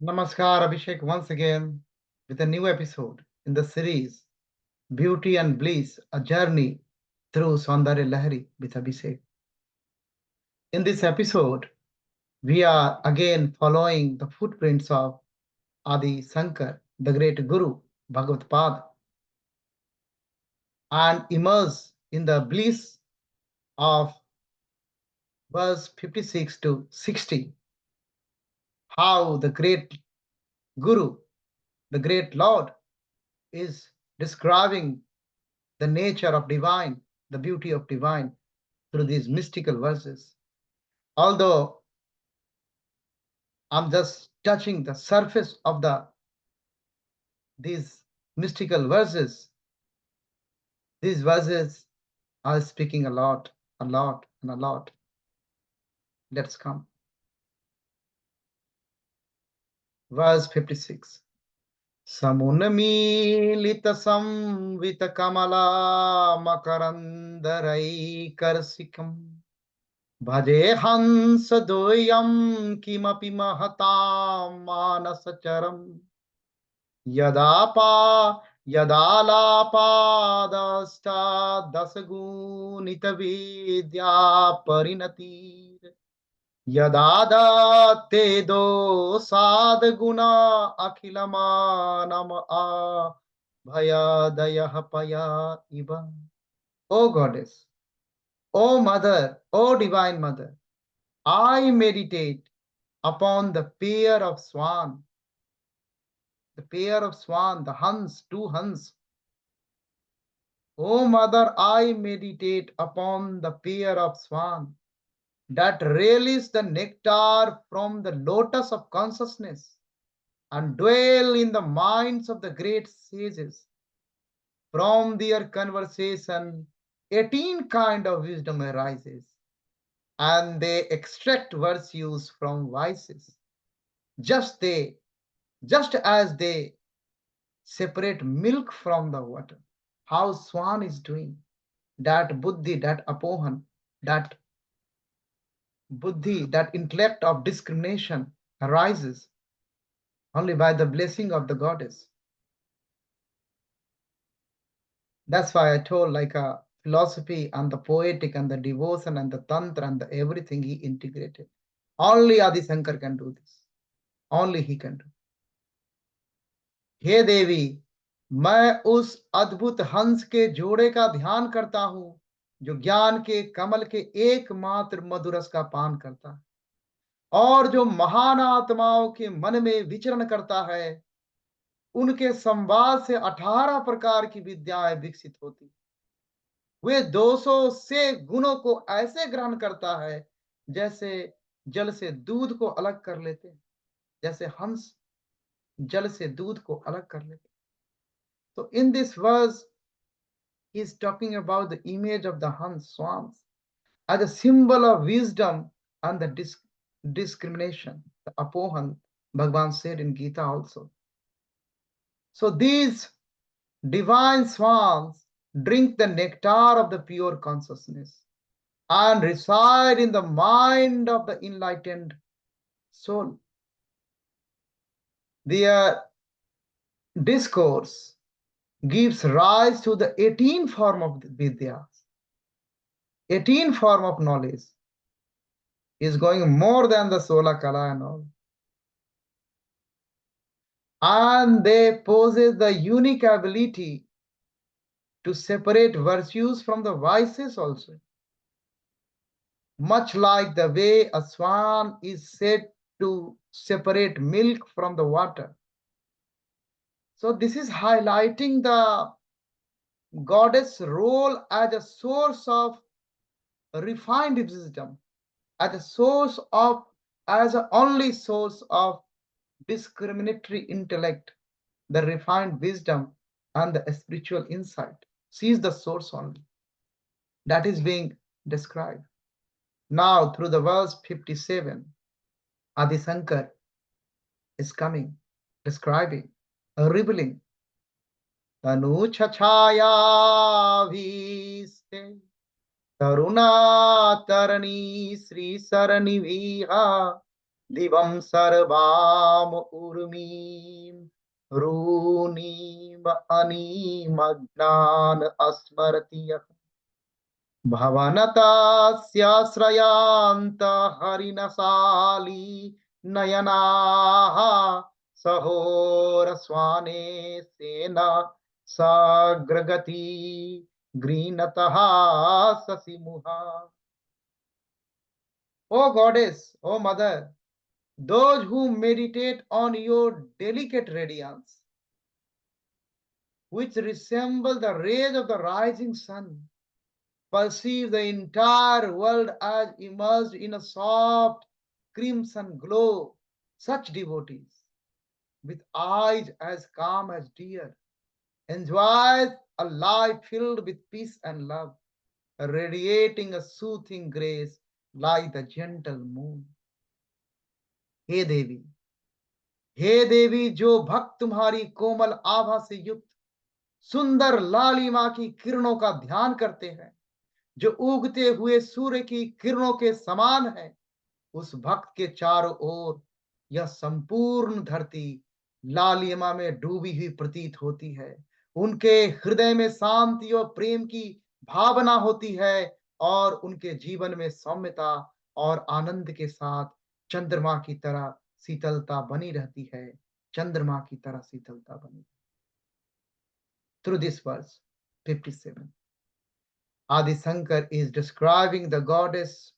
Namaskar, Abhishek, once again with a new episode in the series Beauty and Bliss, a journey through Saundarya Lahari with Abhishek. In this episode, we are again following the footprints of Adi Shankar, the great Guru, Bhagavad Pad, and immerse in the bliss of verse 56 to 60, how the great Guru, the great Lord, is describing the nature of divine, the beauty of divine through these mystical verses. Although I'm just touching the surface of these mystical verses, these verses are speaking a lot, a lot, and a lot. Let's come. Verse 56. Samunamilit samvit kamala makarandarai karsikam bhaje hans doyam kimapi mahatam manasacharam यदापा यदालापादष्टादशगुणितविद्या परिणतिर् यदा दत्ते दोषाद्गुणा अखिलमानम आ भयादयः पया इव. O goddess, O mother, O divine mother, I meditate upon the pair of swan, the Hans, two Hans. O mother, I meditate upon the pair of swan that relish the nectar from the lotus of consciousness and dwell in the minds of the great sages. From their conversation, 18 kind of wisdom arises, and they extract virtues from vices. Just they, just as they separate milk from the water. How Swan is doing. That buddhi, that apohan, that buddhi, that intellect of discrimination arises only by the blessing of the goddess. That's why I told like a philosophy and the poetic and the devotion and the tantra and the everything he integrated. Only Adi Shankar can do this. Only he can do. हे देवी, मैं उस अद्भुत हंस के जोड़े का ध्यान करता हूं जो ज्ञान के कमल के एकमात्र मधुरस का पान करता है और जो महान आत्माओं के मन में विचरण करता है. उनके संवाद से 18 प्रकार की विद्याएं विकसित होती. वे 200 से गुणों को ऐसे ग्रहण करता है जैसे जल से दूध को अलग कर लेते हैं, जैसे हंस जल से दूध को अलग कर लेते. So in this verse, he is talking about the image of the Hans, swans, as a symbol of wisdom and the discrimination. The apohan, Bhagavan said in Gita also. So these divine swans drink the nectar of the pure consciousness and reside in the mind of the enlightened soul. Their discourse gives rise to the 18 form of Vidyas. 18 form of knowledge is going more than the Sola Kala and all. And they possess the unique ability to separate virtues from the vices also. Much like the way a swan is said to separate milk from the water. So this is highlighting the goddess role as a source of refined wisdom, as a source of, as a only source of discriminatory intellect, the refined wisdom and the spiritual insight. She is the source only. That is being described. Now through the verse 57, Adi Shankar is coming, describing, revealing Tanu Chachaya Viste Taruna Tarani Sri Sarani Viha दिवं सर्वाम उर्मीं रूनीम अनीमग्नान अस्मरति यः भवनतास्याश्रयान्त हरिणशाली नयनाः सहोरस्वाने Sen साग्रगति गृणतः शशिमुहा. O goddess, O mother, those who meditate on your delicate radiance, which resemble the rays of the rising sun, perceive the entire world as immersed in a soft crimson glow. Such devotees, with eyes as calm as deer, enjoy a life filled with peace and love, radiating a soothing grace like the gentle moon. हे देवी, हे देवी, जो भक्त तुम्हारी कोमल आभा से युक्त सुंदर लालिमा की किरणों का ध्यान करते हैं, जो उगते हुए सूर्य की किरणों के समान है, उस भक्त के चारों ओर यह संपूर्ण धरती लालिमा में डूबी हुई प्रतीत होती है. उनके हृदय में शांति और प्रेम की भावना होती है और उनके जीवन में सौम्यता और आनंद के साथ चंद्रमा की तरह शीतलता बनी रहती है. चंद्रमा की तरह शीतलता बनी. Through this verse 57, Adi Shankar is describing the goddess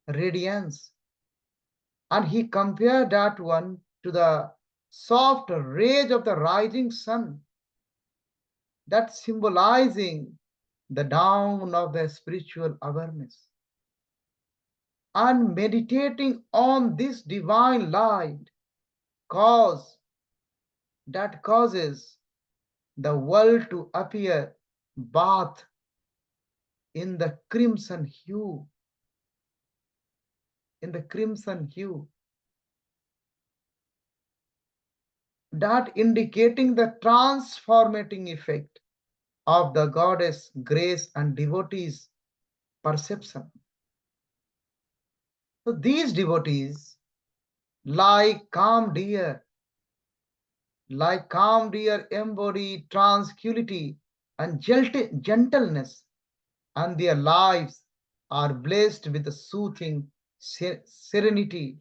radiance, and he compared that one to the soft rays of the rising sun, that symbolizing the dawn of the spiritual awareness. And meditating on this divine light cause that causes the world to appear bathed in the crimson hue, in the crimson hue, that indicating the transformating effect of the goddess grace and devotees perception. So these devotees, like calm deer, embody tranquility and gentleness, and their lives are blessed with the soothing serenity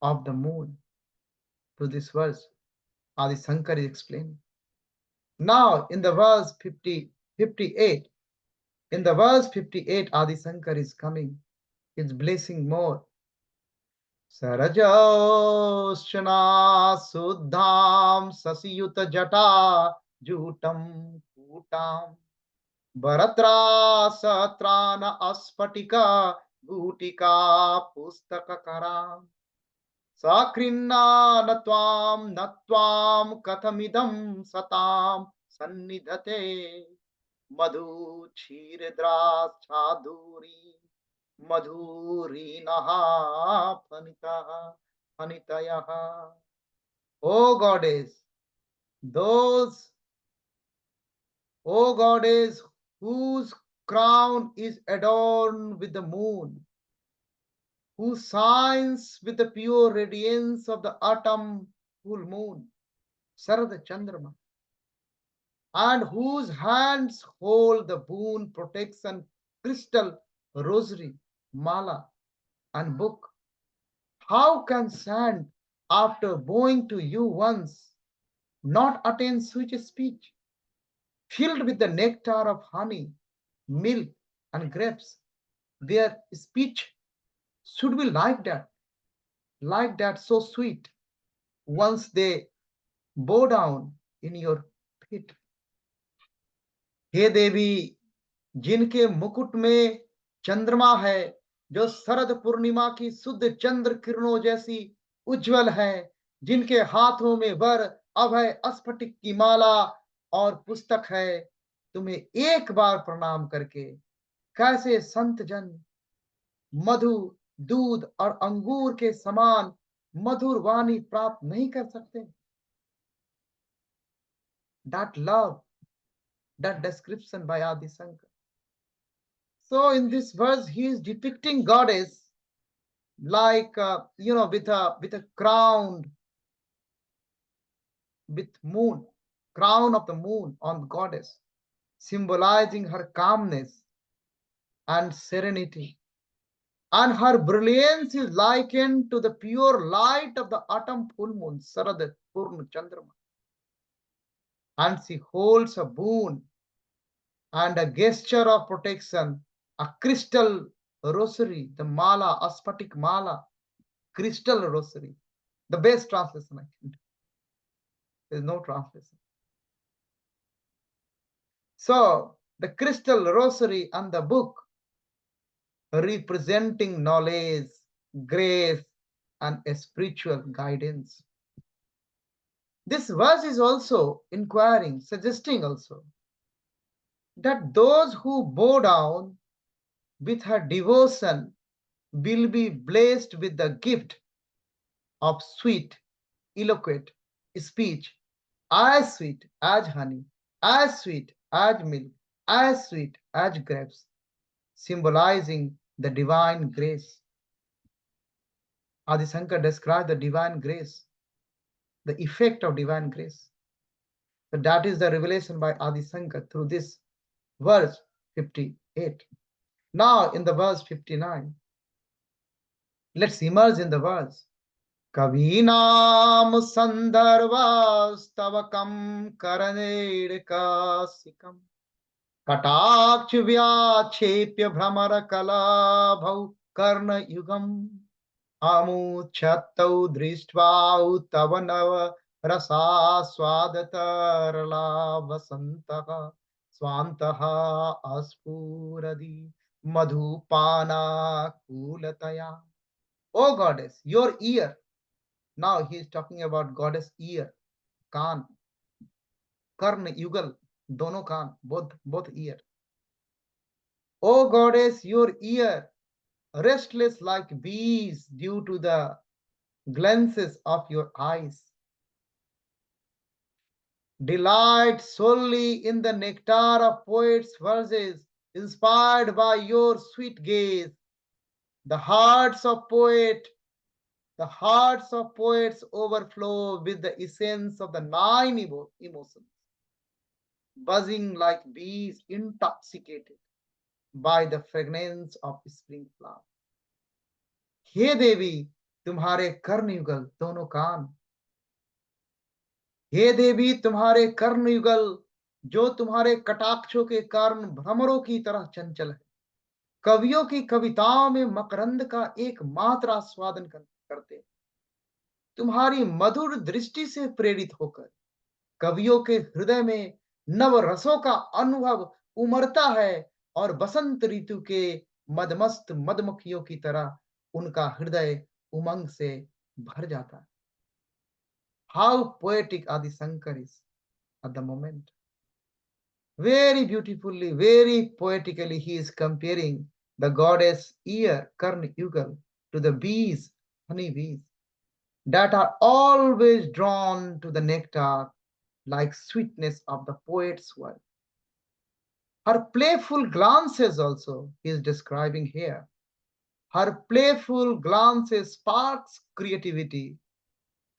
of the moon. To this verse, Adi Shankar is explaining. Now, in the verse 58, Adi Shankar is coming, is blessing more. Sarajaushana Suddham Sasiyuta Jata Jutam Kutam Bharatra Satrana Aspatika Gutika Pustaka Karam Sakrinna Natvam Kathamidam Satam Sannidhate Madhu Chiredra Chaduri Madhurinaha Panitayaha. O goddess, those, O goddess, whose crown is adorned with the moon, who shines with the pure radiance of the autumn full moon, Sarada Chandrama, and whose hands hold the boon protection crystal rosary, mala, and book. How can sand, after bowing to you once, not attain sweet speech, filled with the nectar of honey, milk, and grapes? Their speech should be like that, so sweet, once they bow down in your feet. हे देवी, जिनके मुकुट में चंद्रमा है, जो शरद पूर्णिमा की शुद्ध चंद्र किरणों जैसी उज्जवल है, जिनके हाथों में वर अभय स्फटिक की माला और पुस्तक है, तुम्हें एक बार प्रणाम करके कैसे संत जन मधु, दूध और अंगूर के समान मधुर वाणी प्राप्त नहीं कर सकते? That love, that description by Adi Shankar. So in this verse, he is depicting goddess like with a crown, with moon, crown of the moon on the goddess, symbolizing her calmness and serenity. And her brilliance is likened to the pure light of the autumn full moon, Sarad Purna Chandrama. And she holds a boon and a gesture of protection, a crystal rosary, the mala, a sphatic mala, crystal rosary. The best translation I can do. There's no translation. So the crystal rosary and the book representing knowledge, grace, and a spiritual guidance. This verse is also inquiring, suggesting also that those who bow down with her devotion will be blessed with the gift of sweet, eloquent speech, as sweet as honey, as sweet as milk, as sweet as grapes, symbolizing the divine grace. Adi Shankar described the divine grace, the effect of divine grace. So that is the revelation by Adi Shankar through this verse 58. Now in the verse 59, let's immerse in the verse. Kavinam sandharvastavakam karanedikasikam kataksh vyachepya bhramara kalabhau karna yugam amuchattau drishtva tava nava rasa swadatarala vasantaha swantaha aspuradi madhupana kulataya. O goddess, your ear. Now he is talking about goddess ear, Khan, Karn, Yugal, dono Khan, both ear. O goddess, your ear, restless like bees due to the glances of your eyes. Delight solely in the nectar of poets' verses, inspired by your sweet gaze. The hearts of poet The hearts of poets overflow with the essence of the nine emotions, buzzing like bees intoxicated by the fragrance of spring flower. हे देवी, तुम्हारे कर्ण युगल दोनों कान, हे देवी तुम्हारे कर्ण युगल जो तुम्हारे कटाक्षों के कारण भ्रमरों की तरह चंचल है, कवियों की कविताओं में मकरंद का एक मात्र आस्वादन करते, तुम्हारी मधुर दृष्टि से प्रेरित होकर कवियों के हृदय में नव रसों का अनुभव उमड़ता है और बसंत ऋतु के मदमस्त मधुमक्खियों की तरह उनका हृदय उमंग से भर जाता है. हाउ पोएटिक आदि Shankar is at the moment. Very beautifully, very poetically, he is comparing the goddess ear, Karn Yugal, to the bees, honey bees, that are always drawn to the nectar like sweetness of the poet's word. Her playful glances also he is describing here. Her playful glances sparks creativity,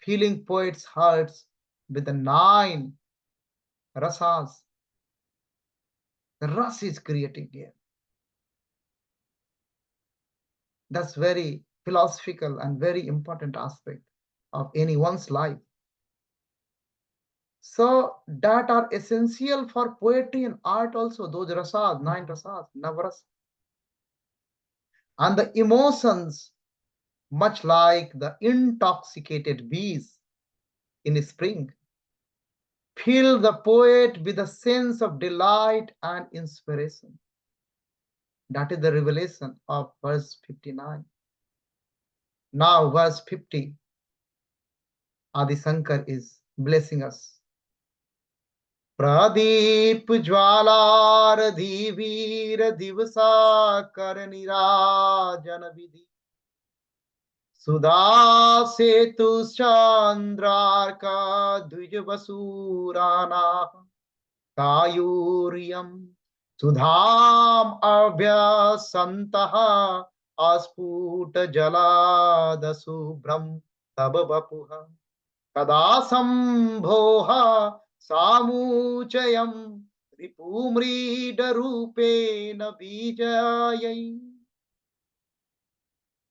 filling poets' hearts with the nine rasas. The ras is creating here. That's very philosophical and very important aspect of anyone's life. So that are essential for poetry and art also, those rasas, nine rasas, navras. And the emotions, much like the intoxicated bees in spring, fill the poet with a sense of delight and inspiration. That is the revelation of verse 59. Now verse 50, Adi Shankar is blessing us. प्रदीप ज्वालारधि वीर दिवसा कर निराजन विधि सुधा सेतु चंद्रार्का द्विज बसूराना कायूरियम सुधाम अभ्यसंतः अस्फुट जलाद शुभ्रम तब बपुः कदा संभोह सामुचयम् रिपुम्रीडरूपेण बीजायै.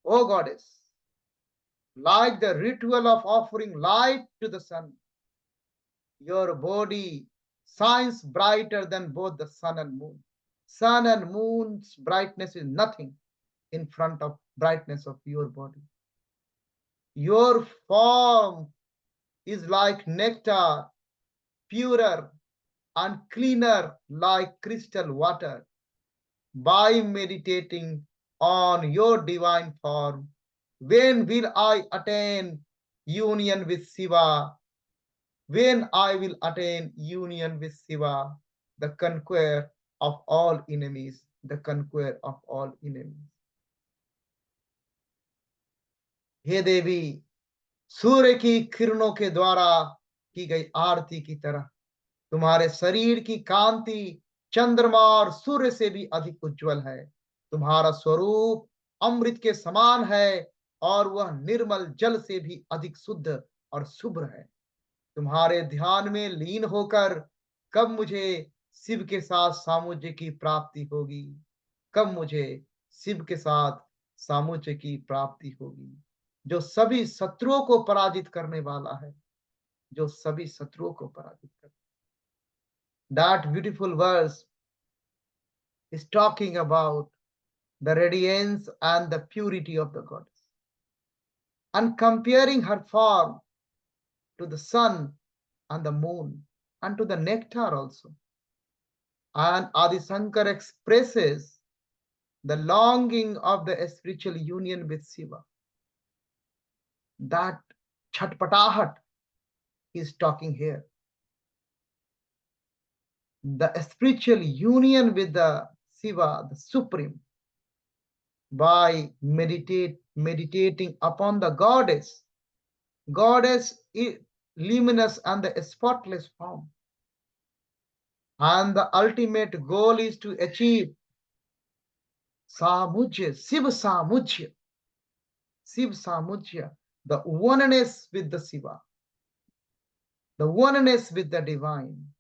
O goddess, like the ritual of offering light to the sun, your body shines brighter than both the sun and moon. Sun and moon's brightness is nothing in front of brightness of your body. Your form is like nectar, purer and cleaner like crystal water. By meditating on your divine form, when will I attain union with Shiva? When I will attain union with Shiva, the conqueror of all enemies, the conqueror of all enemies. हे देवी, सूर्य की किरणों के द्वारा की गई आरती की तरह तुम्हारे शरीर की कांति चंद्रमा और सूर्य से भी अधिक उज्जवल है. तुम्हारा स्वरूप अमृत के समान है और वह निर्मल जल से भी अधिक शुद्ध और शुभ्र है. तुम्हारे ध्यान में लीन होकर कब मुझे शिव के साथ सामुज्य की प्राप्ति होगी? कब मुझे शिव के साथ सामुज्य की प्राप्ति होगी, जो सभी शत्रुओं को पराजित करने वाला है, जो सभी शत्रुओं को पराजित कर. That beautiful verse is talking about the radiance and the purity of the goddess and comparing her form to the sun and the moon and to the nectar also. And Adi Shankar expresses the longing of the spiritual union with Shiva. That chatpatahat he is talking here. The spiritual union with the Shiva, the Supreme, by meditating upon the goddess luminous and the spotless form. And the ultimate goal is to achieve Samujya, Shiv Samujya, the oneness with the Shiva, the oneness with the divine,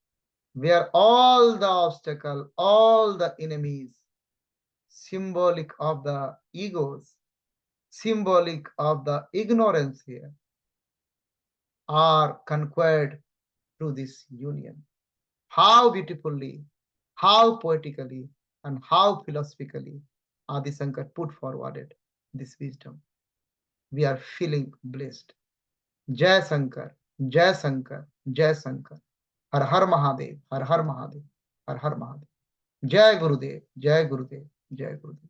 where all the obstacle, all the enemies, symbolic of the egos, symbolic of the ignorance here, are conquered through this union. How beautifully, how poetically, and how philosophically Adi Shankar put forwarded this wisdom. We are feeling blessed. Jai Shankar, Jai Shankar, Jai Shankar. Har Har Mahadev, Har Har Mahadev, Har Har Mahadev. Jai Gurudev, Jai Gurudev, Jai Gurudev.